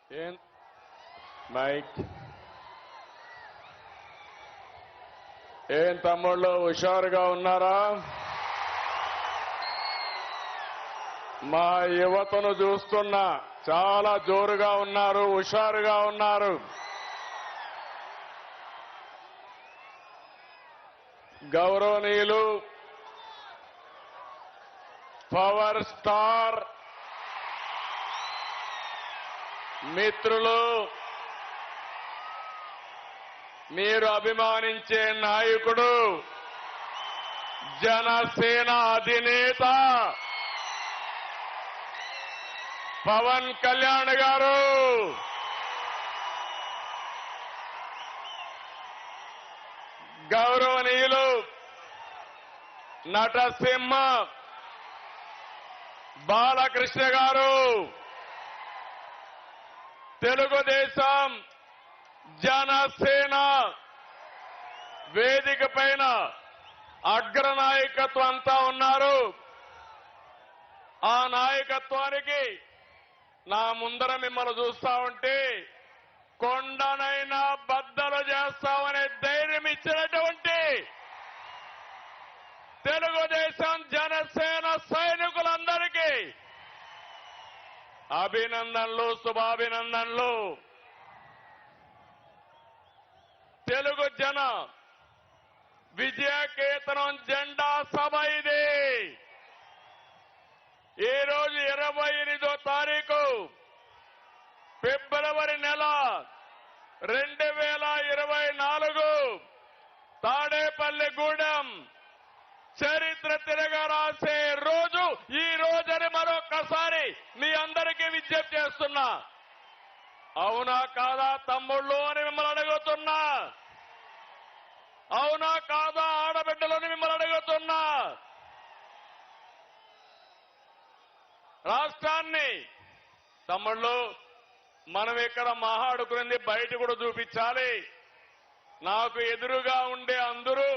ఏం మైక్ ఏం తమ్ముళ్ళు హుషారుగా ఉన్నారా? మా యువతను చూస్తున్నా చాలా జోరుగా ఉన్నారు, హుషారుగా ఉన్నారు. గౌరవనీయులు పవర్ స్టార్ మిత్రులు, మీరు అభిమానించే నాయకుడు, జనసేన అధినేత పవన్ కళ్యాణ్ గారు గౌరవనీయులు నటసింహ బాలకృష్ణ గారు, తెలుగుదేశం జనసేన వేదిక పైన అగ్రనాయకత్వం అంతా ఉన్నారు. ఆ నాయకత్వానికి నా ముందర మిమ్మల్ని చూస్తా ఉంటే కొండనైనా బద్దలు చేస్తామనే ధైర్యం ఇచ్చినటువంటి తెలుగుదేశం జనసేన సైనికులందరికీ అభినందనలు, శుభాభినందనలు. తెలుగు జన విజయకేతనం జెండా సభ ఇది. ఈ రోజు 28వ తారీఖు ఫిబ్రవరి నెల 2024 తాడేపల్లిగూడెం చరిత్ర తిరగరాసే రోజు ఈ రోజని మరొక్కసారి మీ అందరికీ విజ్ఞప్తి చేస్తున్నా. అవునా కాదా తమ్ముళ్ళు అని మిమ్మల్ని అడుగుతున్నా. అవునా కాదా ఆడబిడ్డలని మిమ్మల్ని అడుగుతున్నా. రాష్ట్రాన్ని తమ్ముళ్ళు మనం ఇక్కడ మాట్లాడుకునేది బయట కూడా చూపించాలి. నాకు ఎదురుగా ఉండే అందరూ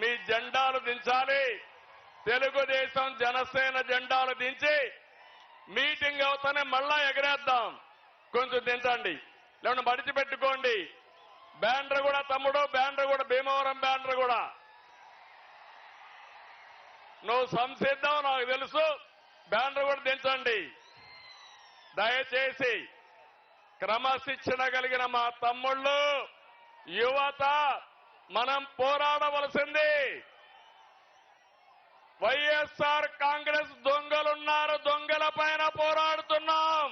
మీ జెండాలు దించాలి. తెలుగుదేశం జనసేన జెండాలు దించి మీటింగ్ అవుతానే మళ్ళా ఎగరేద్దాం. కొంచెం దించండి, లేకుంటే మడిచిపెట్టుకోండి. బ్యానర్ కూడా తమ్ముడు, బ్యానర్ కూడా భీమవరం బ్యానర్ కూడా నువ్వు సంసిద్ధం నాకు తెలుసు. బ్యానర్ కూడా దించండి దయచేసి. క్రమశిక్షణ కలిగిన మా తమ్ముళ్ళు, యువత మనం పోరాడవలసింది. వైఎస్ఆర్ కాంగ్రెస్ దొంగలున్నారు, దొంగల పైన పోరాడుతున్నాం.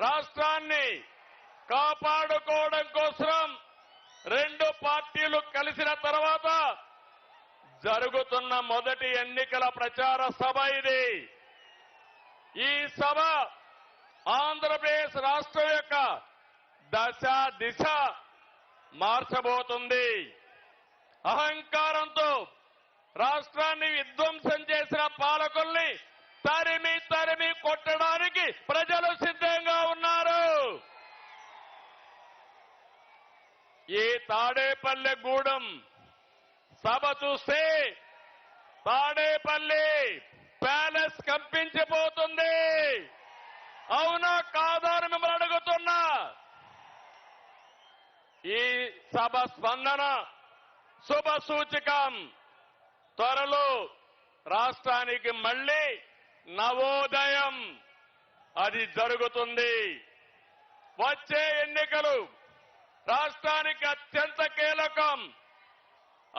రాష్ట్రాన్ని కాపాడుకోవడం కోసం రెండు పార్టీలు కలిసిన తర్వాత జరుగుతున్న మొదటి ఎన్నికల ప్రచార సభ ఇది. ఈ సభ ఆంధ్రప్రదేశ్ రాష్ట్రం యొక్క దశ దిశ మార్చబోతుంది. అహంకారంతో రాష్ట్రాన్ని విధ్వంసం చేసిన పాలకుల్ని తరిమి తరిమి కొట్టడానికి ప్రజలు సిద్ధంగా ఉన్నారు. ఈ తాడేపల్లిగూడెం సభ చూస్తే తాడేపల్లి ప్యాలెస్ కంపించిపోతుంది. అవునా కాదా అని మిమ్మల్ని అడుగుతున్నా. ఈ సభ స్పందన శుభ సూచకం. త్వరలో రాష్ట్రానికి మళ్లీ నవోదయం అది జరుగుతుంది. వచ్చే ఎన్నికలు రాష్ట్రానికి అత్యంత కీలకం.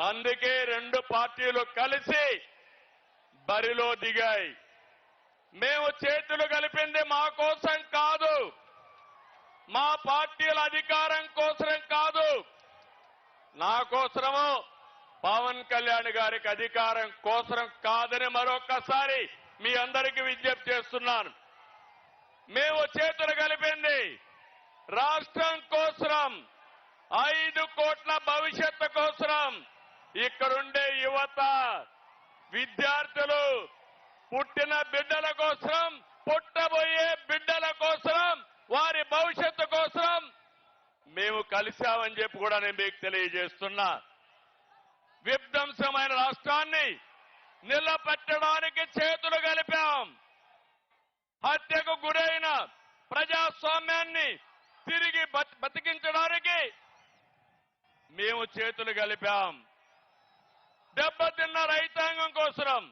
అందుకే రెండు పార్టీలు కలిసి బరిలో దిగాయి. మేము చేతులు కలిపింది మా కోసం కాదు, మా పార్టీల అధికారం కోసం కాదు, నా కోసమో పవన్ కళ్యాణ్ గారికి అధికారం కోసం కాదని మరొక్కసారి మీ అందరికీ విజ్ఞప్తి చేస్తున్నాను. మేము చేతులు కలిపింది రాష్ట్రం కోసం, 5 కోట్ల భవిష్యత్తు కోసం. ఇక్కడుండే యువత, విద్యార్థులు, పుట్టిన బిడ్డల కోసం, పుట్టబోయే బిడ్డల కోసం, వారి భవిష్యత్తు కోసం మేము కలిశామని చెప్పి కూడా నేను మీకు తెలియజేస్తున్నా. విధ్వంసమైన రాష్ట్రాన్ని నిలబెట్టడానికి చేతులు కలిపాం. హత్యకు గురైన ప్రజాస్వామ్యాన్ని తిరిగి బతికించడానికి మేము చేతులు కలిపాం. దెబ్బతిన్న రైతాంగం కోసం,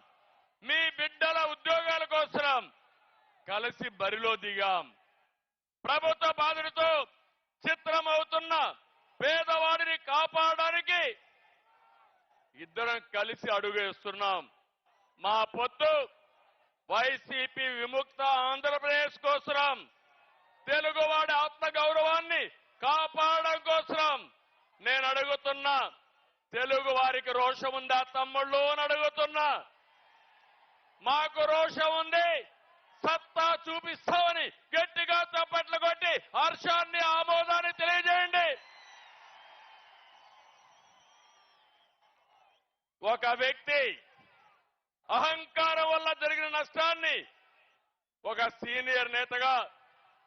మీ బిడ్డల ఉద్యోగాల కోసం కలిసి బరిలో దిగాం. ప్రభుత్వ బాధలతో చిత్రమవుతున్న పేదవాడిని కాపాడడానికి ఇద్దరం కలిసి అడుగేస్తున్నాం. మా పొత్తు వైసీపీ విముక్త ఆంధ్రప్రదేశ్ కోసం, తెలుగువాడి ఆత్మగౌరవాన్ని కాపాడడం కోసం నేను అడుగుతున్నా. తెలుగు వారికి రోషం ఉందా తమ్ముళ్ళు అని అడుగుతున్నా. మాకు రోషం ఉంది, సత్తా చూపిస్తామని గట్టిగా చప్పట్లు కొట్టి హర్షాన్ని, ఆమోదాన్ని తెలియజేయండి. ఒక వ్యక్తి అహంకారం వల్ల జరిగిన నష్టాన్ని ఒక సీనియర్ నేతగా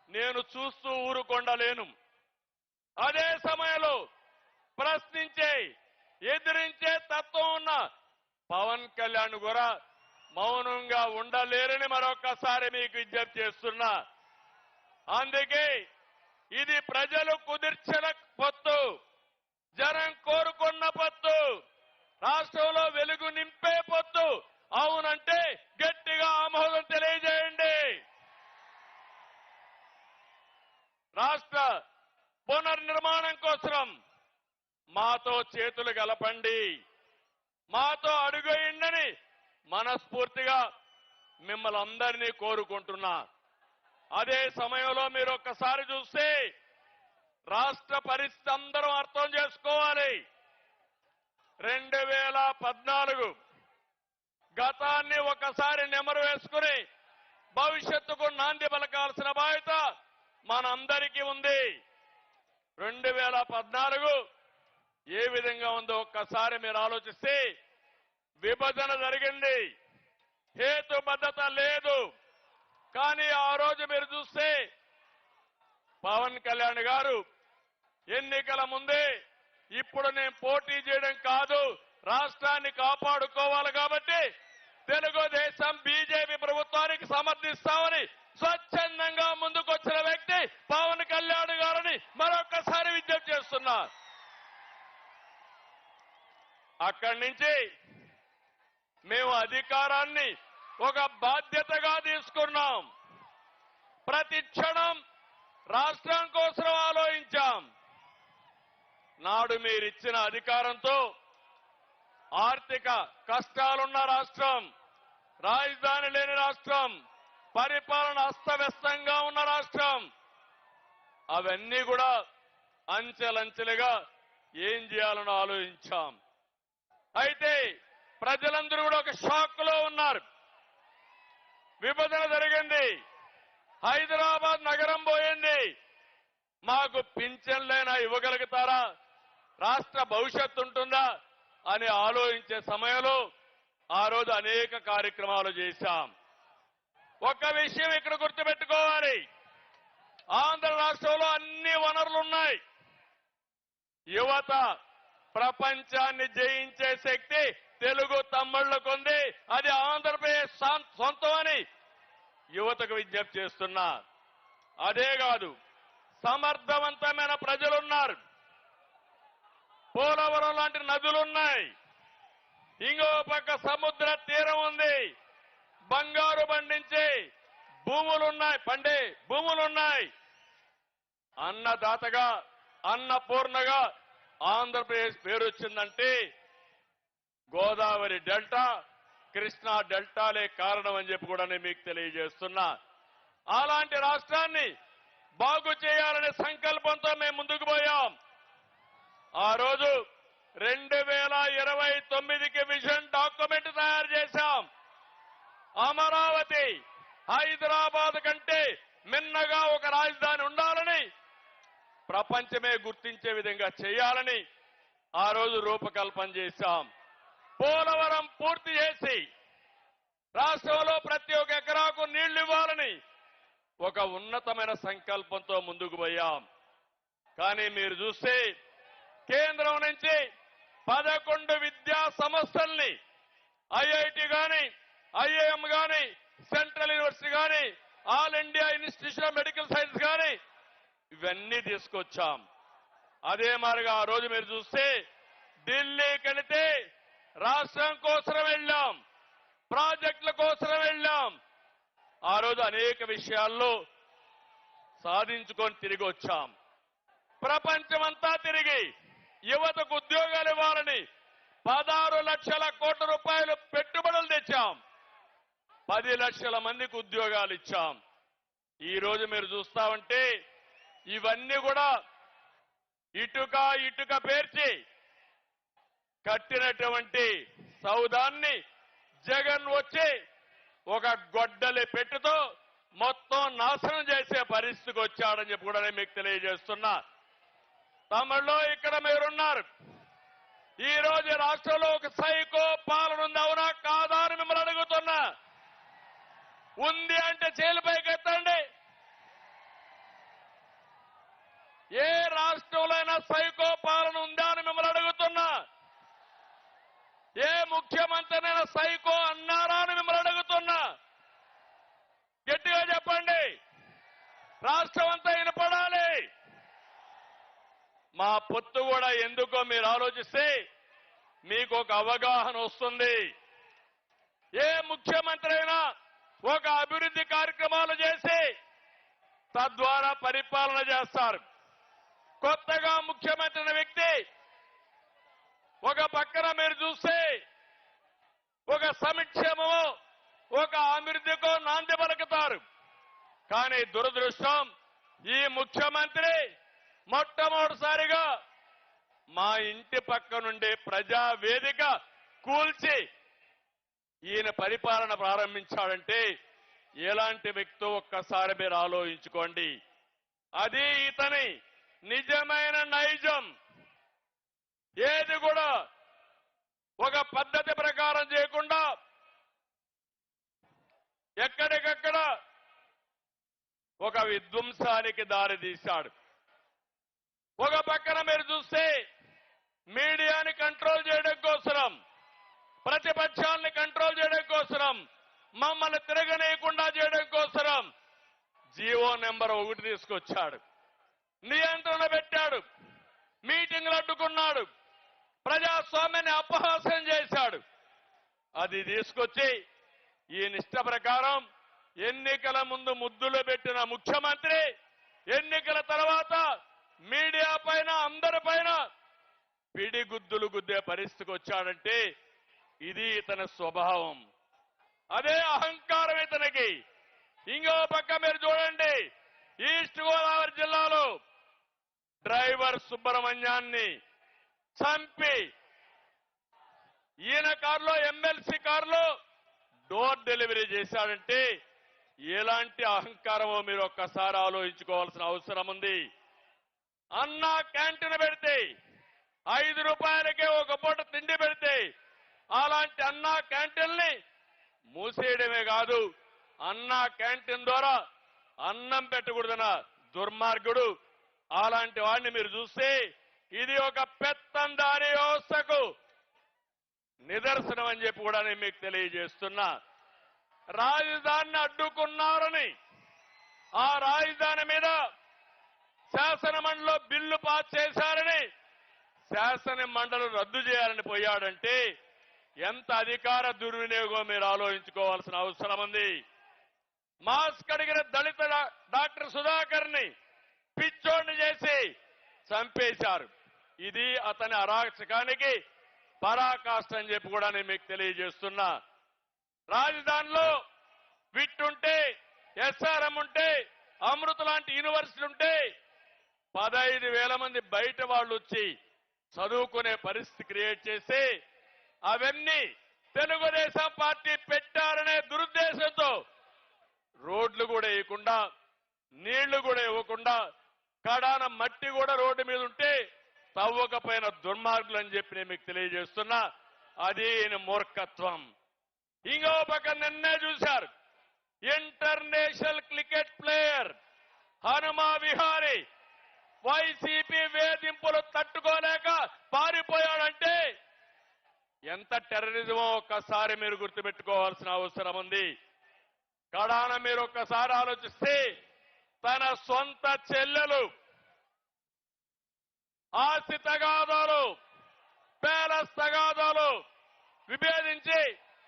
నేను చూస్తూ ఊరుకొండలేను. అదే సమయంలో ప్రశ్నించే, ఎదిరించే తత్వం ఉన్న పవన్ కళ్యాణ్ కూడా మౌనంగా ఉండలేరని మరొకసారి మీకు విజ్ఞప్తి చేస్తున్నా. అందుకే ఇది ప్రజలు కుదిర్చిన పొత్తు, జనం కోరుకున్న పొత్తు, రాష్ట్రంలో వెలుగు నింపే పొత్తు. అవునంటే గట్టిగా ఆమోదం తెలియజేయండి. రాష్ట్ర పునర్నిర్మాణం కోసం మాతో చేతులు కలపండి, మాతో అడుగేయండి మనస్ఫూర్తిగా మిమ్మల్ని అందరినీ కోరుకుంటున్నా. అదే సమయంలో మీరు ఒక్కసారి చూస్తే రాష్ట్ర పరిస్థితి అందరం అర్థం చేసుకోవాలి. 2014 గతాన్ని ఒకసారి నెమరు వేసుకుని భవిష్యత్తుకు నాంది పలకాల్సిన బాధ్యత మనందరికీ ఉంది. 2014 ఏ విధంగా ఉందో ఒక్కసారి మీరు ఆలోచిస్తే, విభజన జరిగింది, హేతుబద్ధత లేదు. కానీ ఆ రోజు మీరు చూస్తే పవన్ కళ్యాణ్ గారు ఎన్నికల ముందే ఇప్పుడు నేను పోటీ చేయడం కాదు, రాష్ట్రాన్ని కాపాడుకోవాలి కాబట్టి తెలుగుదేశం బీజేపీ ప్రభుత్వానికి సమర్థిస్తామని స్వచ్ఛందంగా ముందుకొచ్చిన వ్యక్తి పవన్ కళ్యాణ్ గారిని మరొకసారి విజ్ఞప్తి చేస్తున్నా. అక్కడి నుంచి మేము అధికారాన్ని ఒక బాధ్యతగా తీసుకున్నాం. ప్రతి క్షణం రాష్ట్రం కోసం ఆలోచించాం. నాడు మీరిచ్చిన అధికారంతో ఆర్థిక కష్టాలున్న రాష్ట్రం, రాజధాని లేని రాష్ట్రం, పరిపాలన అస్తవ్యస్తంగా ఉన్న రాష్ట్రం, అవన్నీ కూడా అంచెలంచెలుగా ఏం చేయాలని ఆలోచించాం. అయితే ప్రజలందరూ కూడా ఒక షాక్ లో ఉన్నారు. విభజన జరిగింది, హైదరాబాద్ నగరం పోయింది, మాకు పింఛన్లైనా ఇవ్వగలుగుతారా, రాష్ట్ర భవిష్యత్తు ఉంటుందా అని ఆలోచించే సమయంలో ఆ రోజు అనేక కార్యక్రమాలు చేశాం. ఒక విషయం ఇక్కడ గుర్తుపెట్టుకోవాలి, ఆంధ్ర రాష్ట్రంలో అన్ని వనరులు ఉన్నాయి. యువత ప్రపంచాన్ని జయించే శక్తి తెలుగు తమ్ముళ్లకుంది, అది ఆంధ్రప్రదేశ్ సొంతమని యువతకు విజ్ఞప్తి చేస్తున్నా. అదే కాదు, సమర్థవంతమైన ప్రజలున్నారు, పోలవరం లాంటి నదులున్నాయి, ఇంకో పక్క సముద్ర తీరం ఉంది, బంగారు పండించే భూములున్నాయి, పండే భూములున్నాయి. అన్నదాతగా, అన్నపూర్ణగా ఆంధ్రప్రదేశ్ పేరు వచ్చిందంటే గోదావరి డెల్టా, కృష్ణా డెల్టాలే కారణం అని చెప్పి కూడా నేను మీకు తెలియజేస్తున్నా. అలాంటి రాష్ట్రాన్ని బాగు చేయాలనే సంకల్పంతో మేము ముందుకు పోయాం. ఆ రోజు 2029కి విజన్ డాక్యుమెంట్ తయారు చేశాం. అమరావతి హైదరాబాద్ కంటే మిన్నగా ఒక రాజధాని ఉండాలని, ప్రపంచమే గుర్తించే విధంగా చేయాలని ఆ రోజు రూపకల్పన చేశాం. పోలవరం పూర్తి చేసి రాష్ట్రంలో ప్రతి ఒక్క ఎకరాకు నీళ్లు ఇవ్వాలని ఒక ఉన్నతమైన సంకల్పంతో ముందుకు పోయాం. కానీ మీరు చూస్తే కేంద్రం నుంచి 11 విద్యా సంస్థల్ని, ఐఐటి గాని, ఐఐఎం గాని, సెంట్రల్ యూనివర్సిటీ గాని all India institution of medical science కానీ ఇవన్నీ తీసుకొచ్చాం. అదే మాదిరిగా ఆ రోజు మీరు చూస్తే ఢిల్లీకి వెళితే రాష్ట్రం కోసం వెళ్ళాం, ప్రాజెక్టుల కోసం వెళ్ళాం. ఆ రోజు అనేక విషయాల్లో సాధించుకొని తిరిగి వచ్చాం. ప్రపంచమంతా తిరిగి యువతకు ఉద్యోగాలు ఇవ్వాలని 16 లక్షల కోట్ల రూపాయలు పెట్టుబడులు తెచ్చాం. 10 లక్షల మందికి ఉద్యోగాలు ఇచ్చాం. ఈ రోజు మీరు చూస్తా ఉంటే ఇవన్నీ కూడా ఇటుక పేర్చి కట్టినటువంటి సౌదాన్ని జగన్ వచ్చి ఒక గొడ్డలి పెట్టుతో మొత్తం నాశనం చేసే పరిస్థితికి వచ్చాడని చెప్పి కూడా నేను మీకు తెలియజేస్తున్నా. తమిళలో ఇక్కడ మీరున్నారు. ఈ రోజు రాష్ట్రంలో ఒక సైకో పాలన ఉంది, అవునా కాదా అని మిమ్మల్ని అడుగుతున్నా. ఉంది అంటే చేలిపైకి ఎత్తండి. ఏ రాష్ట్రంలో అయినా సైకో పాలన ఉందా అని మిమ్మల్ని అడుగుతున్నా. ఏ ముఖ్యమంత్రినైనా సైకో అన్నారా అని మిమ్మల్ని అడుగుతున్నా. గట్టిగా చెప్పండి. రాష్ట్రం అంతా వినపడాలి. మా పొత్తు కూడా ఎందుకో మీరు ఆలోచిస్తే మీకు ఒక అవగాహన వస్తుంది. ఏ ముఖ్యమంత్రి అయినా ఒక అభివృద్ధి కార్యక్రమాలు చేసి తద్వారా పరిపాలన చేస్తారు. కొత్తగా ముఖ్యమంత్రి అనే వ్యక్తి ఒక పక్కన మీరు చూస్తే ఒక సంక్షేమమో ఒక అభివృద్ధికో నాంది పలుకుతారు. కానీ దురదృష్టం ఈ ముఖ్యమంత్రి మొట్టమొదటిసారిగా మా ఇంటి పక్క నుండి ప్రజా వేదిక కూల్చి ఈయన పరిపాలన ప్రారంభించాడంటే ఎలాంటి వ్యక్తో ఒక్కసారి మీరు ఆలోచించుకోండి. అది ఇతని నిజమైన నైజం. ఏది కూడా ఒక పద్ధతి ప్రకారం చేయకుండా ఎక్కడికక్కడ ఒక విధ్వంసానికి దారి తీశాడు. ఒక పక్కన మీరు చూస్తే మీడియాని కంట్రోల్ చేయడం కోసం, ప్రతిపక్షాలని కంట్రోల్ చేయడం కోసం, మమ్మల్ని తిరగనీయకుండా చేయడం కోసం జీవో నెంబర్ 1 తీసుకొచ్చాడు. నియంత్రణ పెట్టాడు. మీటింగ్లు అడ్డుకున్నాడు. ప్రజాస్వామ్యాన్ని అపహాస్యం చేశాడు. అది తీసుకొచ్చి ఈ నిష్ట ప్రకారం ఎన్నికల ముందు ముద్దులు పెట్టిన ముఖ్యమంత్రి ఎన్నికల తర్వాత మీడియా పైన అందరి పైన పిడిగుద్దులు గుద్దే పరిస్థితికి వచ్చాడంటే ఇది ఇతని స్వభావం. అదే అహంకారం ఇతనికి. ఇంకో పక్క మీరు చూడండి, ఈస్ట్ గోదావరి జిల్లాలో డ్రైవర్ సుబ్రహ్మణ్యాన్ని చంపి ఈయన కారులో ఎమ్మెల్సీ కారులో డోర్ డెలివరీ చేశాడంటే ఎలాంటి అహంకారమో మీరు ఒక్కసారి ఆలోచించుకోవాల్సిన అవసరం ఉంది. అన్నా క్యాంటీన్ పెడితే 5 రూపాయలకే ఒక పూట తిండి పెడితే అలాంటి అన్నా క్యాంటీన్ని మూసేయడమే కాదు, అన్నా క్యాంటీన్ ద్వారా అన్నం పెట్టకూడదన్న దుర్మార్గుడు. అలాంటి వాడిని మీరు చూస్తే ఇది ఒక పెత్తందారీ వ్యవస్థకు నిదర్శనం అని చెప్పి కూడా నేను మీకు తెలియజేస్తున్నా. రాజధానిని అడ్డుకున్నారని ఆ రాజధాని మీద శాసన మండలిలో బిల్లు పాస్ చేశారని శాసన మండలి రద్దు చేయాలని పోయాడంటే ఎంత అధికార దుర్వినియోగం మీరు ఆలోచించుకోవాల్సిన అవసరం ఉంది. మాస్క్ అడిగిన దళిత డాక్టర్ సుధాకర్ ని పిచ్చోడిని చేసి చంపేశారు. ఇది అతని అరాచకానికి పరాకాష్ట అని చెప్పి కూడా నేను మీకు తెలియజేస్తున్నా. రాజధానిలో విట్ ఉంటే, ఎస్ఆర్ఎం ఉంటే, అమృత లాంటి యూనివర్సిటీ ఉంటే 15,000 మంది బయట వాళ్ళు వచ్చి చదువుకునే పరిస్థితి క్రియేట్ చేసి అవన్నీ తెలుగుదేశం పార్టీ పెట్టారనే దురుద్దేశంతో రోడ్లు కూడా వేయకుండా, నీళ్లు కూడా ఇవ్వకుండా, కడాన మట్టి కూడా రోడ్డు మీద ఉంటే తవ్వకపోయిన దుర్మార్గులు అని చెప్పి నేను మీకు తెలియజేస్తున్నా. అది ఈయన మూర్ఖత్వం. ఇంకో పక్క నిన్నే చూశారు, international cricket player Hanuma Vihari YCP వేధింపులు తట్టుకోలేక పారిపోయాడంటే ఎంత టెర్రరిజమో ఒక్కసారి మీరు గుర్తుపెట్టుకోవాల్సిన అవసరం ఉంది. కడాన మీరు ఒక్కసారి ఆలోచిస్తే తన సొంత చెల్లెలు ఆస్తి తగాదాలు, ప్యాలెస్ తగాదాలు విభేదించి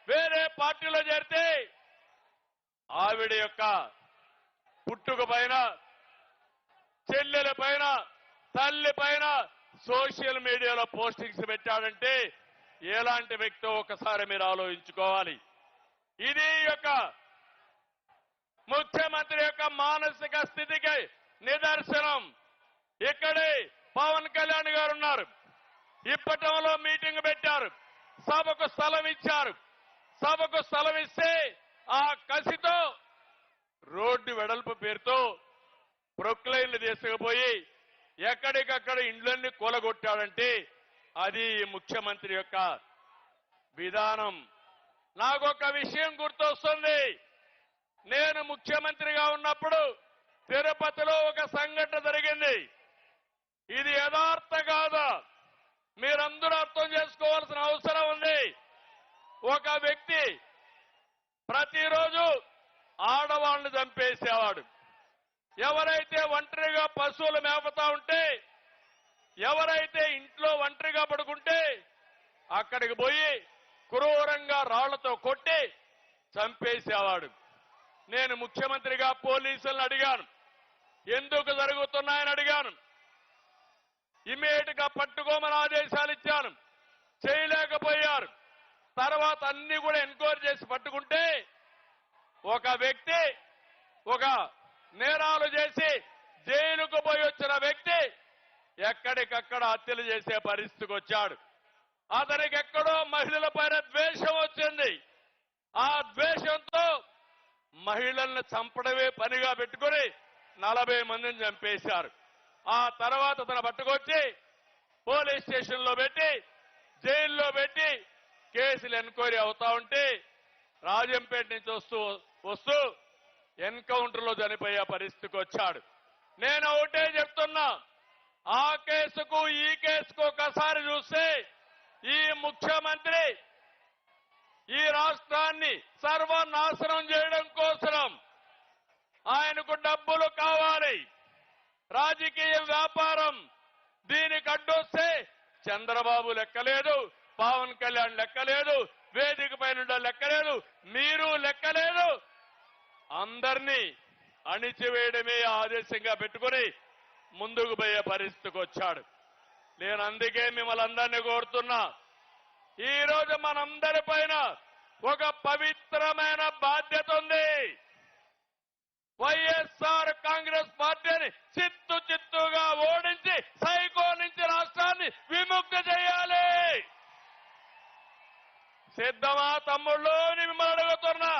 వేరే పార్టీలో చేరితే ఆవిడ యొక్క పుట్టుక పైన, చెల్లెల పైన, తల్లి పైన సోషల్ మీడియాలో పోస్టింగ్స్ పెట్టాడంటే ఎలాంటి వ్యక్తో ఒకసారి మీరు ఆలోచించుకోవాలి. ఇది యొక్క ముఖ్యమంత్రి యొక్క మానసిక స్థితికి నిదర్శనం. ఇక్కడే పవన్ కళ్యాణ్ గారు ఉన్నారు. ఇప్పటంలో మీటింగ్ పెట్టారు, సభకు స్థలం ఇచ్చారు. సభకు స్థలం ఇస్తే ఆ కసితో రోడ్డు వెడల్పు పేరుతో ప్రొక్లైన్లు తీసుకుపోయి ఎక్కడికక్కడ ఇండ్లన్నీ కూలగొట్టాడంటే అది ముఖ్యమంత్రి యొక్క విధానం. నాకొక విషయం గుర్తొస్తుంది. నేను ముఖ్యమంత్రిగా ఉన్నప్పుడు తిరుపతిలో ఒక సంఘటన జరిగింది. ఇది యథార్థ కాదా మీరందరూ అర్థం చేసుకోవాల్సిన అవసరం ఉంది. ఒక వ్యక్తి ప్రతిరోజు ఆడవాళ్లను చంపేసేవాడు. ఎవరైతే ఒంటరిగా పశువులు మేపుతా ఉంటే, ఎవరైతే ఇంట్లో ఒంటరిగా పడుకుంటే అక్కడికి పోయి క్రూరంగా రాళ్లతో కొట్టి చంపేసేవాడు. నేను ముఖ్యమంత్రిగా పోలీసులను అడిగాను, ఎందుకు జరుగుతున్నాయని అడిగాను. ఇమీడియట్ గా పట్టుకోమని ఆదేశాలు ఇచ్చాను, చేయలేకపోయారు. తర్వాత అన్ని కూడా ఎంక్వైరీ చేసి పట్టుకుంటే ఒక వ్యక్తి ఒక నేరాలు చేసి జైలుకు పోయి వచ్చిన వ్యక్తి ఎక్కడికక్కడ హత్యలు చేసే పరిస్థితికి వచ్చాడు. అతనికి ఎక్కడో మహిళల పైన ద్వేషం వచ్చింది. ఆ ద్వేషంతో మహిళల్ని చంపడమే పనిగా పెట్టుకుని 40 మందిని చంపేశారు. ఆ తర్వాత అతను పట్టుకొచ్చి పోలీస్ స్టేషన్లో పెట్టి జైల్లో పెట్టి కేసులు ఎంక్వైరీ అవుతా ఉంటే రాజంపేట నుంచి వస్తూ ఎన్కౌంటర్లో చనిపోయే పరిస్థితికి వచ్చాడు. నేను ఒకటే చెప్తున్నా, ఆ కేసుకు ఈ కేసుకు ఒకసారి చూస్తే ఈ ముఖ్యమంత్రి ఈ రాష్ట్రాన్ని సర్వనాశనం చేయడం కోసం ఆయనకు డబ్బులు కావాలి, రాజకీయ వ్యాపారం. దీనికి అడ్డొస్తే చంద్రబాబు లెక్కలేదు, పవన్ కళ్యాణ్ లెక్కలేదు, వేదిక పైన లెక్కలేదు, మీరు లెక్కలేదు. అందరినీ అణిచివేయడమే ఆదేశంగా పెట్టుకుని ముందుకు పోయే పరిస్థితికి వచ్చాడు. నేను అందుకే మిమ్మల్ని అందరినీ కోరుతున్నా, ఈ రోజు మనందరి పైన ఒక పవిత్రమైన బాధ్యత ఉంది. వైఎస్ఆర్ కాంగ్రెస్ పార్టీని చిత్తుగా ఓడించి సైకో నుంచి రాష్ట్రాన్ని విముక్తి చేయాలి. సిద్ధమా తమ్ముళ్ళు అని మిమ్మల్ని అడుగుతున్నా,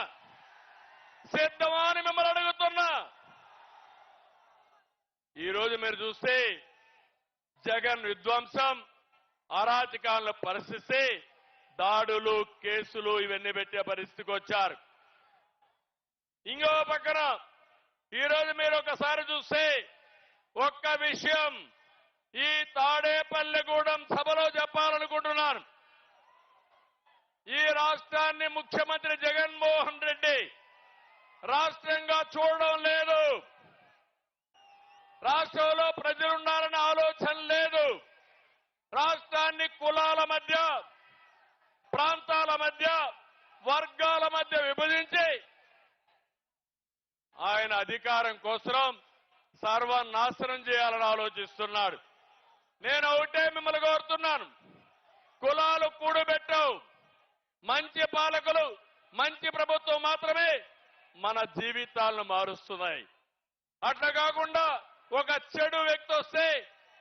సిద్ధమా అని మిమ్మల్ని అడుగుతున్నా. ఈరోజు మీరు చూస్తే జగన్ విధ్వంసం, అరాచకాలను పరిస్థితి, దాడులు, కేసులు ఇవన్నీ పెట్టే పరిస్థితికి వచ్చారు. ఇంకో పక్కన ఈరోజు మీరు ఒకసారి చూస్తే ఒక్క విషయం ఈ తాడేపల్లిగూడెం సభలో చెప్పాలనుకుంటున్నాను. ఈ రాష్ట్రాన్ని ముఖ్యమంత్రి జగన్మోహన్ రెడ్డి రాష్ట్రంగా చూడడం లేదు. రాష్ట్రంలో ప్రజలున్నారనే ఆలోచన లేదు. రాష్ట్రాన్ని కులాల మధ్య, ప్రాంతాల మధ్య, వర్గాల మధ్య విభజించి ఆయన అధికారం కోసం సర్వనాశనం చేయాలని ఆలోచిస్తున్నాడు. నేను ఒకటే మిమ్మల్ని కోరుతున్నాను, కులాలు కూడబెట్టవు. మంచి పాలకులు, మంచి ప్రభుత్వం మాత్రమే మన జీవితాలను మారుస్తున్నాయి. అట్లా కాకుండా ఒక చెడు వ్యక్తి వస్తే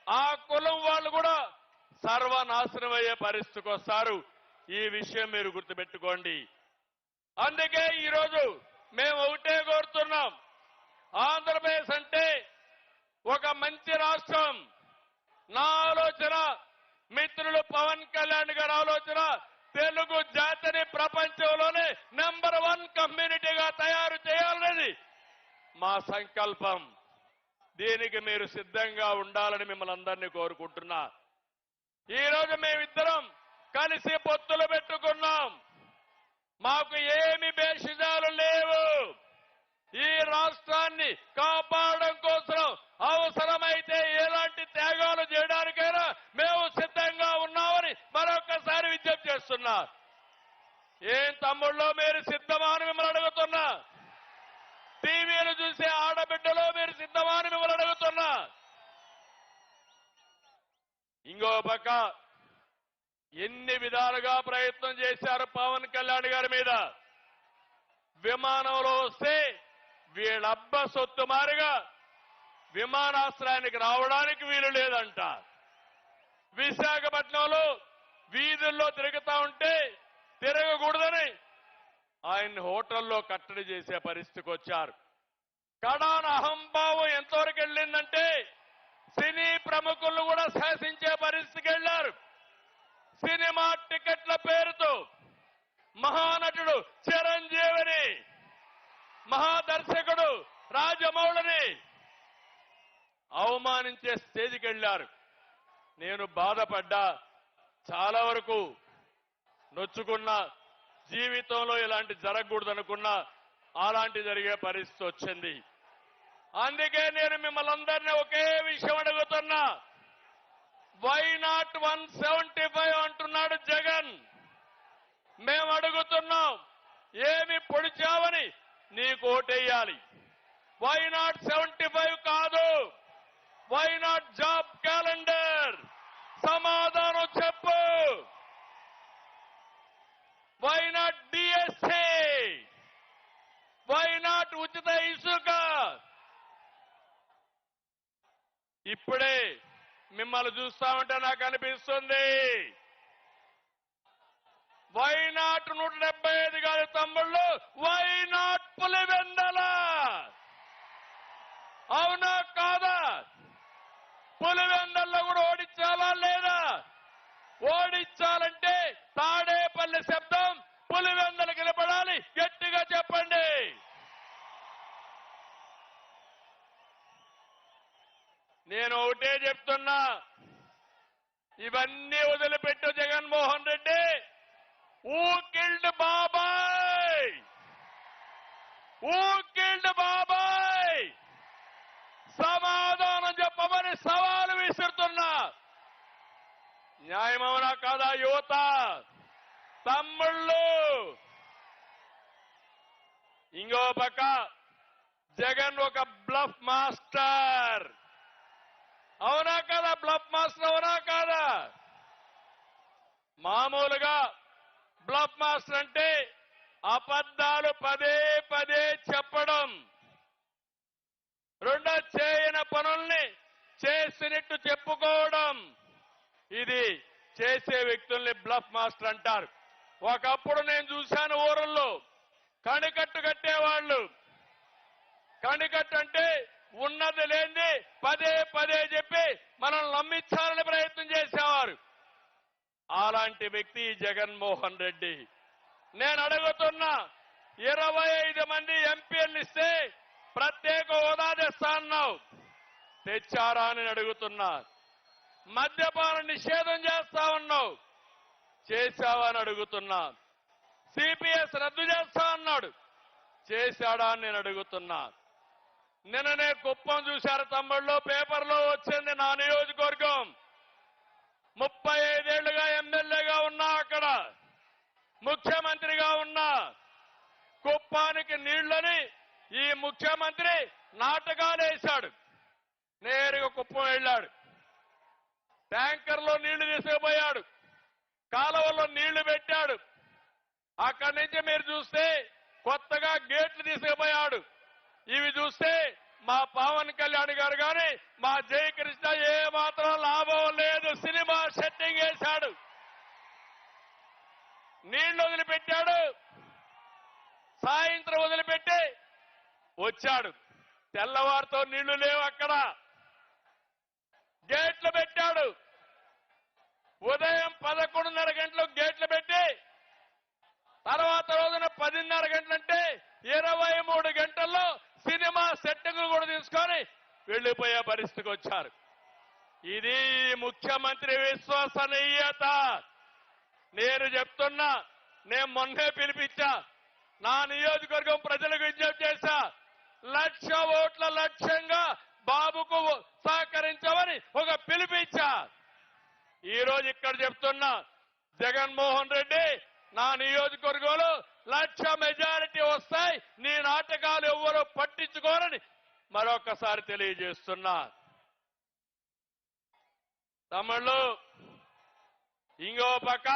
ఆ కులం వాళ్ళు కూడా సర్వనాశనం అయ్యే పరిస్థితికి వస్తారు. ఈ విషయం మీరు గుర్తుపెట్టుకోండి. అందుకే ఈరోజు మేము ఒకటే కోరుతున్నాం, ఆంధ్రప్రదేశ్ అంటే ఒక మంచి రాష్ట్రం. నా ఆలోచన, మిత్రులు పవన్ కళ్యాణ్ గారి ఆలోచన, తెలుగు జాతిని ప్రపంచంలోనే నంబర్ 1 కమ్యూనిటీగా తయారు చేయాలనేది మా సంకల్పం. దీనికి మీరు సిద్ధంగా ఉండాలని మిమ్మల్ని అందరినీ కోరుకుంటున్నా. ఈరోజు మేమిద్దరం కలిసి పొత్తులు పెట్టుకున్నాం. మాకు ఏమి భేషజాలు లేవు. అడుగుతున్నా. ఏం తమ్ముళ్ళో మీరు సిద్ధమా అని మిమ్మల్ని అడుగుతున్నా. టీవీలు చూసే ఆడబిడ్డలో మీరు సిద్ధమా అని మిమ్మల్ని అడుగుతున్నా. ఇంకో పక్క ఎన్ని విధాలుగా ప్రయత్నం చేశారు పవన్ కళ్యాణ్ గారి మీద. విమానంలో వస్తే వీళ్ళబ్బ సొత్తు మారిగా విమానాశ్రయానికి రావడానికి వీలు లేదంట. విశాఖపట్నంలో వీధుల్లో తిరుగుతా ఉంటే తిరగకూడదని ఆయన్ని హోటల్లో కట్టడి చేసే పరిస్థితికి వచ్చారు. కడాన అహంభావం ఎంతవరకు వెళ్ళిందంటే సినీ ప్రముఖులు కూడా శాసించే పరిస్థితికి వెళ్లారు. సినిమా టికెట్ల పేరుతో మహానటుడు చిరంజీవిని, మహాదర్శకుడు రాజమౌళిని అవమానించే స్టేజ్కి వెళ్లారు. నేను బాధపడ్డా, చాలా వరకు నొచ్చుకున్నా. జీవితంలో ఇలాంటి జరగకూడదనుకున్నా అలాంటి జరిగే పరిస్థితి వచ్చింది. అందుకే నేను మిమ్మల్ని అందరినీ ఒకే విషయం అడుగుతున్నా. వై నాట్ 175 అంటున్నాడు జగన్. మేము అడుగుతున్నాం, ఏమి పొడిచావని నీకు ఓటేయాలి. వై నాట్ 75 కాదు, వై నాట్ జాబ్ క్యాలెండర్? సమాధానం చెప్పు. Why not DSC? Why not ఉచిత ఇసుక? ఇప్పుడే మిమ్మల్ని చూస్తా ఉంటే నాకు అనిపిస్తుంది, వై నాట్ 175 కాదు తమ్ముళ్ళు, వై నాట్ పులివెందల? అవునా కాదా? పులివెందల్లో కూడా ఓడించాలా లేదా? ఓడించాలంటే తాడేపల్లి శబ్దం పులివెందలు నిలబడాలి. గట్టిగా చెప్పండి. నేను ఒకటే చెప్తున్నా, ఇవన్నీ వదిలిపెట్టు జగన్మోహన్ రెడ్డి. ఊ కిల్డ్ బాబాయ్? ఊ కిల్డ్ బాబాయ్? సమాధానం చెప్పమని సవాలు విసురుతున్నా. న్యాయమవునా కాదా యువత? తమ్ముళ్ళు, ఇంకో పక్క జగన్ ఒక బ్లఫ్ మాస్టర్. అవునా కదా? బ్లఫ్ మాస్టర్ అవునా కాదా? మామూలుగా బ్లఫ్ మాస్టర్ అంటే అబద్ధాలు పదే పదే చెప్పడం, రెండో చేయని పనుల్ని చేసినట్టు చెప్పుకోవడం. ఇది చేసే వ్యక్తుల్ని బ్లఫ్ మాస్టర్ అంటారు. ఒకప్పుడు నేను చూశాను ఊరల్లో కణికట్టు కట్టేవాళ్లు. కణికట్టు అంటే ఉన్నది లేనిది పదే పదే చెప్పి మనల్ని నమ్మించాలని ప్రయత్నం చేసేవారు. అలాంటి వ్యక్తి జగన్మోహన్ రెడ్డి. నేను అడుగుతున్నా, 25 మంది ఎంపీలు ఇస్తే ప్రత్యేక హోదా తెస్తా అన్నావు, తెచ్చారా అని అడుగుతున్నా. మద్యపాన నిషేధం చేస్తా ఉన్నావు, చేశావా అని అడుగుతున్నా. సిపిఎస్ రద్దు చేస్తా అన్నాడు, చేశాడా అని నేను అడుగుతున్నా. నిన్ననే కుప్పం చూశారు తమ్ముళ్ళు, పేపర్లో వచ్చింది. నా నియోజకవర్గం 35 ఏళ్లుగా ఎమ్మెల్యేగా ఉన్నా, అక్కడ ముఖ్యమంత్రిగా ఉన్నా. కుప్పానికి నీళ్లని ఈ ముఖ్యమంత్రి నాటకాలు వేశాడు. నేరుగా కుప్పం వెళ్ళాడు, ట్యాంకర్లో నీళ్లు తీసుకుపోయాడు, కాలువల్లో నీళ్లు పెట్టాడు. అక్కడి నుంచి మీరు చూస్తే కొత్తగా గేట్లు తీసుకుపోయాడు. ఇవి చూస్తే మా పవన్ కళ్యాణ్ గారు గాని మా జయకృష్ణ ఏ మాత్రం లాభం లేదు. సినిమా సెట్టింగ్ వేశాడు, నీళ్లు వదిలిపెట్టాడు, సాయంత్రం వదిలిపెట్టి వచ్చాడు. తెల్లవారితో నీళ్లు లేవు, అక్కడ గేట్లు పెట్టాడు. ఉదయం 11:30 గంటలకు గేట్లు పెట్టి తర్వాత రోజున 10:30 గంటలంటే 23 గంటల్లో సినిమా సెట్టింగ్లు కూడా తీసుకొని వెళ్లిపోయే పరిస్థితికి వచ్చారు. ఇది ముఖ్యమంత్రి విశ్వసనీయత. నేను చెప్తున్నా, నేను మొన్నే పిలిపించా, నా నియోజకవర్గం ప్రజలకు విజ్ఞప్తి చేశా, 1,00,000 ఓట్ల లక్ష్యంగా బాబుకు సహకరించమని ఒక పిలిపించా. ఈ రోజు ఇక్కడ చెప్తున్నా, జగన్మోహన్ రెడ్డి నా నియోజకవర్గంలో 1,00,000 మెజారిటీ వస్తాయి, నీ నాటకాలు ఎవ్వరూ పట్టించుకోరని మరొకసారి తెలియజేస్తున్నా. తమిళు ఇంకో పక్క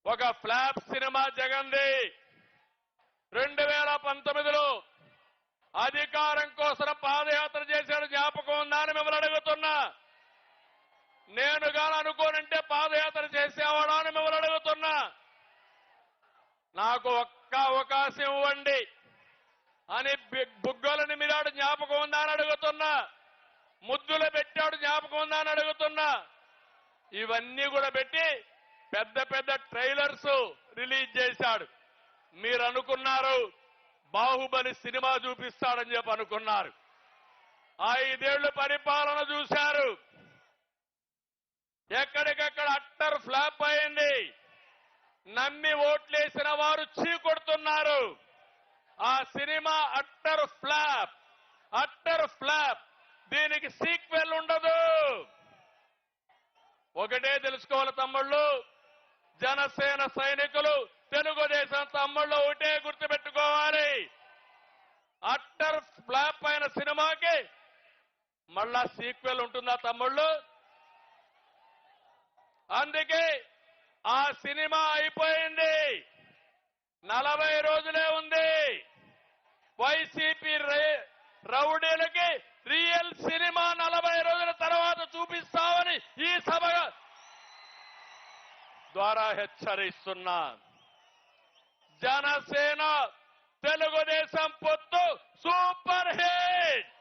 ఒక ఫ్లాప్ సినిమా జగన్ది. 2019లో అధికారం కోసం పాదయాత్ర చేశాడు, జ్ఞాపకం ఉందా అని మిమ్మల్ని అడుగుతున్నా. నేను గాని అనుకోనంటే పాదయాత్ర చేసేవాడా అని మిమ్మల్ని అడుగుతున్నా. నాకు ఒక్క అవకాశం ఇవ్వండి అని బుగ్గలని మీరాడు, జ్ఞాపకం ఉందా అని అడుగుతున్నా. ముద్దులు పెట్టాడు, జ్ఞాపకం ఉందా అని అడుగుతున్నా. ఇవన్నీ కూడా పెట్టి పెద్ద పెద్ద ట్రైలర్స్ రిలీజ్ చేశాడు. మీరు అనుకున్నారు బాహుబలి సినిమా చూపిస్తాడని చెప్పి అనుకున్నారు. 5 ఏళ్లు పరిపాలన చూశారు, ఎక్కడికక్కడ అట్టర్ ఫ్లాప్ అయింది. నమ్మి ఓట్లేసిన వారు చీకొడుతున్నారు. ఆ సినిమా అట్టర్ ఫ్లాప్. దీనికి సీక్వెల్ ఉండదు. ఒకటే తెలుసుకోవాలి తమ్ముళ్ళు, జనసేన సైనికులు, తెలుగుదేశం తమ్ముళ్ళు ఒకటే గుర్తుపెట్టుకోవాలి. అట్టర్ ఫ్లాప్ అయిన సినిమాకి మళ్ళా సీక్వెల్ ఉంటుందా తమ్ముళ్ళు? అందుకే ఆ సినిమా అయిపోయింది, 40 రోజులే ఉంది. వైసీపీ రౌడీలకి రియల్ సినిమా 40 రోజుల తర్వాత చూపిస్తామని ఈ సభ ద్వారా హెచ్చరిస్తున్నా. జనసేన తెలుగుదేశం పొత్తు సూపర్ హిట్,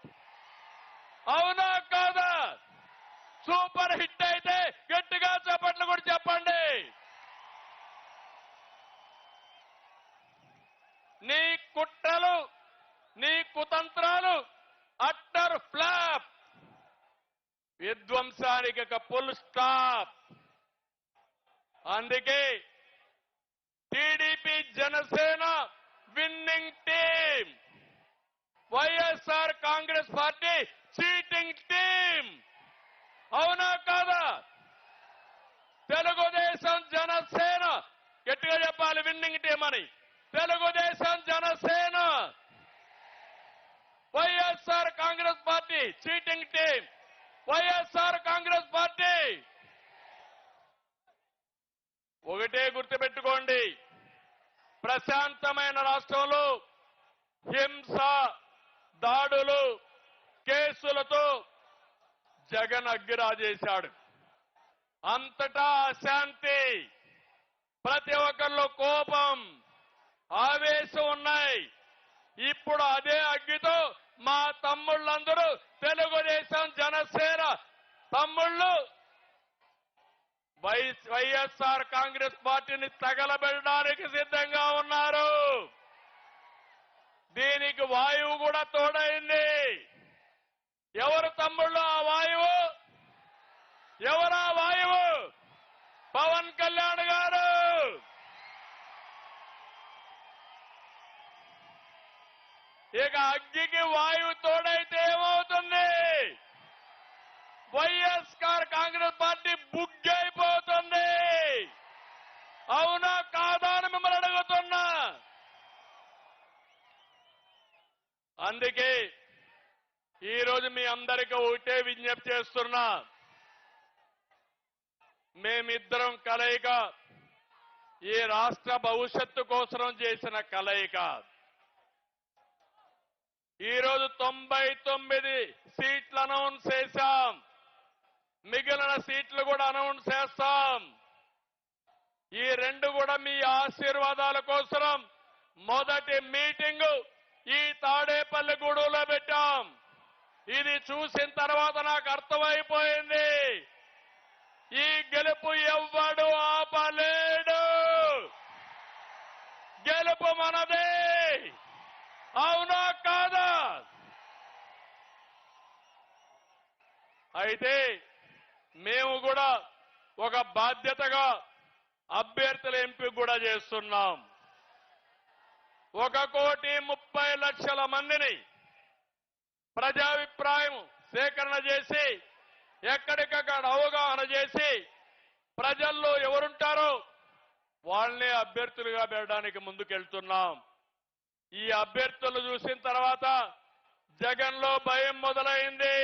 అవునా కాదా? సూపర్ హిట్ అయితే గట్టిగా చప్పట్లు కూడా చెప్పండి. నీ కుట్రలు, నీ కుతంత్రాలు అట్టర్ ఫ్లాప్, విధ్వంసానికి ఒక ఫుల్ స్టాప్. అందుకే TDP Janasena winning team, YSR Congress party cheating team, అవునా కాదా? తెలుగుదేశం జనసేన గట్టిగా చెప్పాలి విన్నింగ్ టీం అని. Telugu Desam Janasena, YSR Congress party cheating team, YSR Congress party. ఒకటే గుర్తుపెట్టుకోండి, ప్రశాంతమైన రాష్ట్రంలో హింస, దాడులు, కేసులతో జగన్ అగ్గిరాజేశాడు. అంతటా అశాంతి, ప్రతి ఒక్కరిలో కోపం, ఆవేశం ఉన్నాయి. ఇప్పుడు అదే అగ్గితో మా తమ్ముళ్ళందరూ తెలుగుదేశం జనసేన తమ్ముళ్ళు వైఎస్ఆర్ కాంగ్రెస్ పార్టీని తగలబెట్టడానికి సిద్ధంగా ఉన్నారు. దీనికి వాయువు కూడా తోడైంది. ఎవరు తమ్ముళ్ళు ఆ వాయువు? ఎవరా వాయువు? పవన్ కళ్యాణ్ గారు. ఇక అగ్గికి వాయువు తోడైతే ఏమవుతుంది? వైఎస్ఆర్ కాంగ్రెస్ పార్టీ బుగ్గైపోతుంది. అవునా కాదా అని మిమ్మల్ని అడుగుతున్నా. అందుకే ఈరోజు మీ అందరికీ ఒకటే విజ్ఞప్తి చేస్తున్నా. మేమిద్దరం కలయిక ఈ రాష్ట్ర భవిష్యత్తు కోసం చేసిన కలయిక. ఈరోజు 99 సీట్లు అనౌన్స్ చేశాం, మిగిలిన సీట్లు కూడా అనౌన్స్ చేస్తాం. ఈ రెండు కూడా మీ ఆశీర్వాదాల కోసం మొదటి మీటింగు ఈ తాడేపల్లిగూడెంలో పెట్టాం. ఇది చూసిన తర్వాత నాకు అర్థమైపోయింది, ఈ గెలుపు ఎవ్వడు ఆపలేడు. గెలుపు మనదే, అవునా కాదా? అయితే మేము కూడా ఒక బాధ్యతగా అభ్యర్థుల ఎంపిక కూడా చేస్తున్నాం. 1,30,00,000 మందిని ప్రజాభిప్రాయం సేకరణ చేసి, ఎక్కడికక్కడ అవగాహన చేసి ప్రజల్లో ఎవరుంటారో వాళ్ళనే అభ్యర్థులుగా పెట్టడానికి ముందుకెళ్తున్నాం. ఈ అభ్యర్థులు చూసిన తర్వాత జగన్లో భయం మొదలైంది.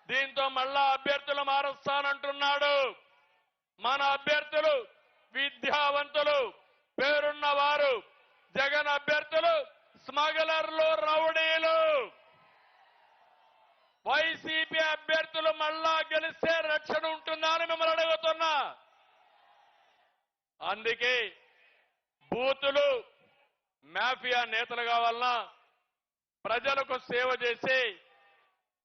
దీంతో మళ్ళా అభ్యర్థులు మారుస్తానంటున్నాడు. మన అభ్యర్థులు విద్యావంతులు, పేరున్న వారు. జగన్ అభ్యర్థులు స్మగ్లర్లు, రౌడీలు. వైసీపీ అభ్యర్థులు మళ్ళా గెలిస్తే రక్షణ ఉంటుందా అని మిమ్మల్ని అడుగుతున్నా. అందుకే బూతులు మాఫియా నేతలు కావాలన్నా, ప్రజలకు సేవ చేసే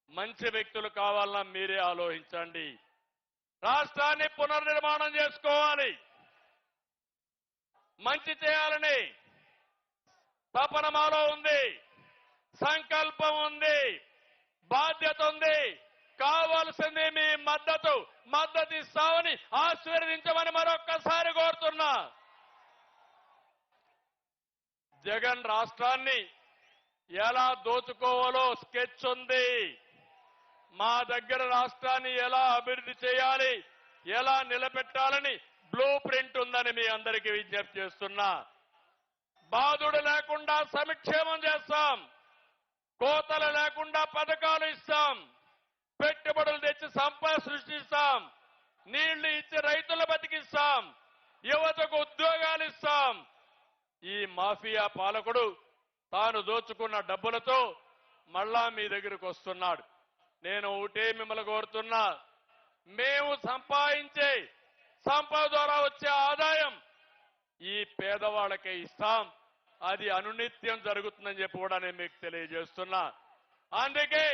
మంచి వ్యక్తులు కావాలన్నా మీరే ఆలోచించండి. రాష్ట్రాన్ని పునర్నిర్మాణం చేసుకోవాలి. మంచి చేయాలని తపన మాలో ఉంది, సంకల్పం ఉంది, బాధ్యత ఉంది. కావాల్సింది మీ మద్దతు ఇస్తామని ఆశీర్వదించమని మరొక్కసారి కోరుతున్నా. జగన్ రాష్ట్రాన్ని ఎలా దోచుకోవాలో స్కెచ్ ఉంది. మా దగ్గర రాష్ట్రాన్ని ఎలా అభివృద్ధి చేయాలి, ఎలా నిలబెట్టాలని బ్లూ ప్రింట్ ఉందని మీ అందరికీ విజ్ఞప్తి చేస్తున్నా. బాధుడు లేకుండా సంక్షేమం చేస్తాం, కోతలు లేకుండా పథకాలు ఇస్తాం, పెట్టుబడులు తెచ్చి సంపద సృష్టిస్తాం, నీళ్లు ఇచ్చి రైతులు బతికిస్తాం, యువతకు ఉద్యోగాలు ఇస్తాం. ఈ మాఫియా పాలకుడు తాను దోచుకున్న డబ్బులతో మళ్ళా మీ దగ్గరకు వస్తున్నాడు. నేను ఒకటే మిమ్మల్ని కోరుతున్నా, మేము సంపాదించే సంపద ద్వారా వచ్చే ఆదాయం ఈ పేదవాళ్ళకే ఇస్తాం. అది అనునిత్యం జరుగుతుందని చెప్పి కూడా నేను మీకు తెలియజేస్తున్నా. అందుకే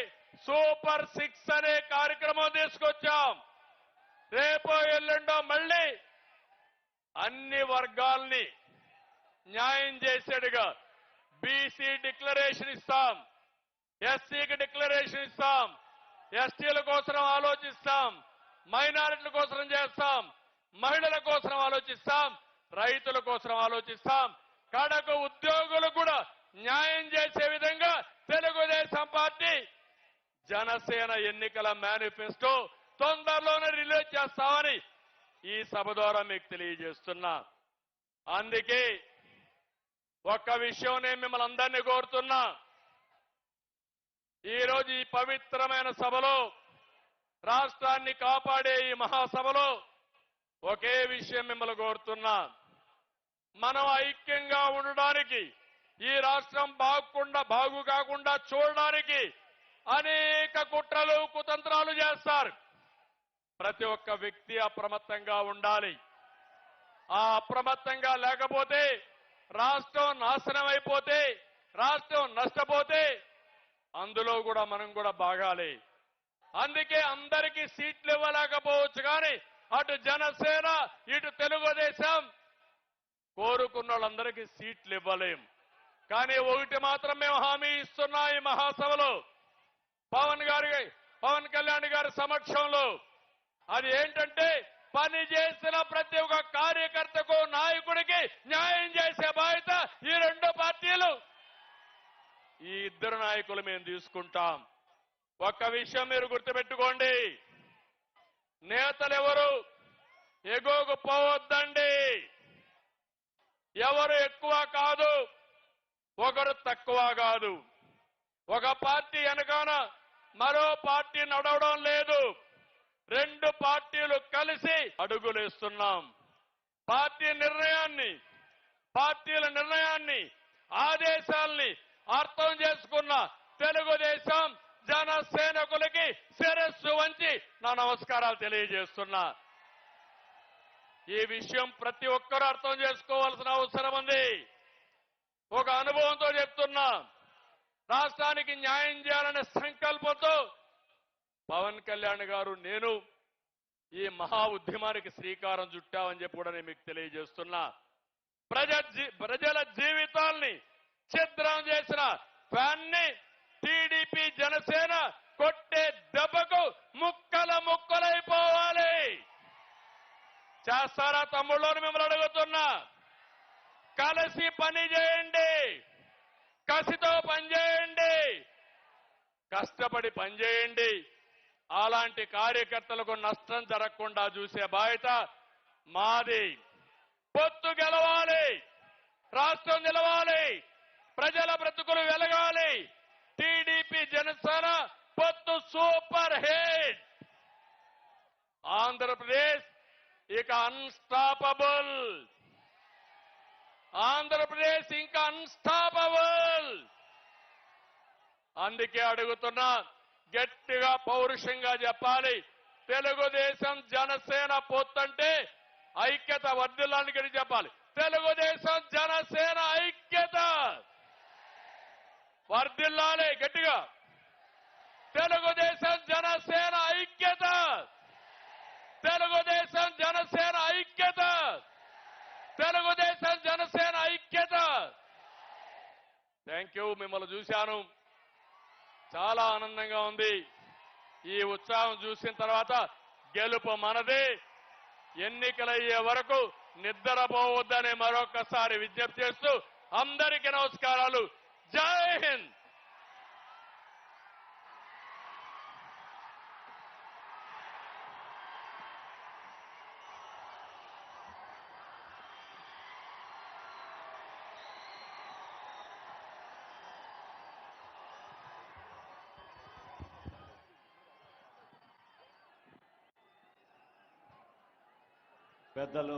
సూపర్ 6 అనే కార్యక్రమం తీసుకొచ్చాం. రేపో ఎల్లుండో మళ్ళీ అన్ని వర్గాల్ని న్యాయం చేసేట్టుగా బీసీ డిక్లరేషన్ ఇస్తాం, ఎస్సీకి డిక్లరేషన్ ఇస్తాం, ఎస్టీల కోసం ఆలోచిస్తాం, మైనారిటీల కోసం చేస్తాం, మహిళల కోసం ఆలోచిస్తాం, రైతుల కోసం ఆలోచిస్తాం. కడకు ఉద్యోగులు కూడా న్యాయం చేసే విధంగా తెలుగుదేశం పార్టీ జనసేన ఎన్నికల మేనిఫెస్టో తొందరలోనే రిలీజ్ చేస్తామని ఈ సభ ద్వారా మీకు తెలియజేస్తున్నా. అందుకే ఒక్క విషయం నేను మిమ్మల్ని అందరినీ కోరుతున్నా. ఈరోజు ఈ పవిత్రమైన సభలో, రాష్ట్రాన్ని కాపాడే ఈ మహాసభలో ఒకే విషయం మిమ్మల్ని కోరుతున్నా. మనం ఐక్యంగా ఉండడానికి, ఈ రాష్ట్రం బాగు కాకుండా చూడడానికి అనేక కుట్రలు కుతంత్రాలు చేస్తారు. ప్రతి ఒక్క వ్యక్తి అప్రమత్తంగా ఉండాలి. ఆ అప్రమత్తంగా లేకపోతే రాష్ట్రం నాశనం అయిపోతే, రాష్ట్రం నష్టపోతే అందులో కూడా మనం కూడా బాగాలి. అందుకే అందరికీ సీట్లు ఇవ్వలేకపోవచ్చు, కానీ అటు జనసేన ఇటు తెలుగుదేశం కోరుకున్న వాళ్ళందరికీ సీట్లు ఇవ్వలేం. కానీ ఒకటి మాత్రం మేము హామీ ఇస్తున్నా ఈ మహాసభలో, పవన్ కళ్యాణ్ గారి సమక్షంలో. అది ఏంటంటే, పని చేసిన ప్రతి ఒక్క కార్యకర్తకు, నాయకుడికి న్యాయం చేసే బాధ్యత ఈ రెండు పార్టీలు, ఈ ఇద్దరు నాయకులు మేము తీసుకుంటాం. ఒక్క విషయం మీరు గుర్తుపెట్టుకోండి, నేతలెవరు ఎగోగు పోవద్దండి. ఎవరు ఎక్కువ కాదు, ఒకరు తక్కువ కాదు. ఒక పార్టీ వెనకాన మరో పార్టీ నడవడం లేదు. రెండు పార్టీలు కలిసి అడుగులేస్తున్నాం. పార్టీల నిర్ణయాన్ని ఆదేశాల్ని అర్థం చేసుకున్న తెలుగుదేశం జనసేనకులకి శిరస్సు వంచి నా నమస్కారాలు తెలియజేస్తున్నా. ఈ విషయం ప్రతి ఒక్కరూ అర్థం చేసుకోవాల్సిన అవసరం ఉంది. ఒక అనుభవంతో చెప్తున్నా, రాష్ట్రానికి న్యాయం చేయాలనే సంకల్పంతో పవన్ కళ్యాణ్ గారు, నేను ఈ మహా ఉద్యమానికి శ్రీకారం చుట్టామని చెప్పి కూడా నేను మీకు తెలియజేస్తున్నా. ప్రజల జీవితాల్ని ఛిద్రం చేసిన ఫ్యాన్ని టీడీపీ జనసేన కొట్టే దెబ్బకు ముక్కలైపోవాలి. చేస్తారా తమ్ముళ్ళని మిమ్మల్ని అడుగుతున్నా. కలిసి పని చేయండి, కసితో పనిచేయండి, కష్టపడి పనిచేయండి. అలాంటి కార్యకర్తలకు నష్టం జరగకుండా చూసే బాధ్యత మాది. పొత్తు గెలవాలి, రాష్ట్రం నిలవాలి, ప్రజల బ్రతుకులు వెలగాలి. టీడీపీ జనసేన పొత్తు సూపర్ హిట్. ఆంధ్రప్రదేశ్ ఇక అన్స్టాపబుల్. ఆంధ్రప్రదేశ్ ఇంకా అన్స్టాపబుల్. అందుకే అడుగుతున్నా, గట్టిగా పౌరుషంగా చెప్పాలి. తెలుగుదేశం జనసేన పొత్తంటే ఐక్యత వర్ధిల్లానికి చెప్పాలి. తెలుగుదేశం జనసేన ఐక్యత వర్ధిల్లాలి గట్టిగా. తెలుగుదేశం జనసేన ఐక్యత. తెలుగుదేశం జనసేన ఐక్యత. తెలుగుదేశం జనసేన ఐక్యత. Thank you. మిమ్మల్ని చూశాను, చాలా ఆనందంగా ఉంది. ఈ ఉత్సాహం చూసిన తర్వాత గెలుపు మనదే. ఎన్నికలయ్యే వరకు నిద్రపోవద్దని మరొకసారి విజ్ఞప్తి చేస్తూ అందరికీ నమస్కారాలు. జై హింద్. పెద్దలు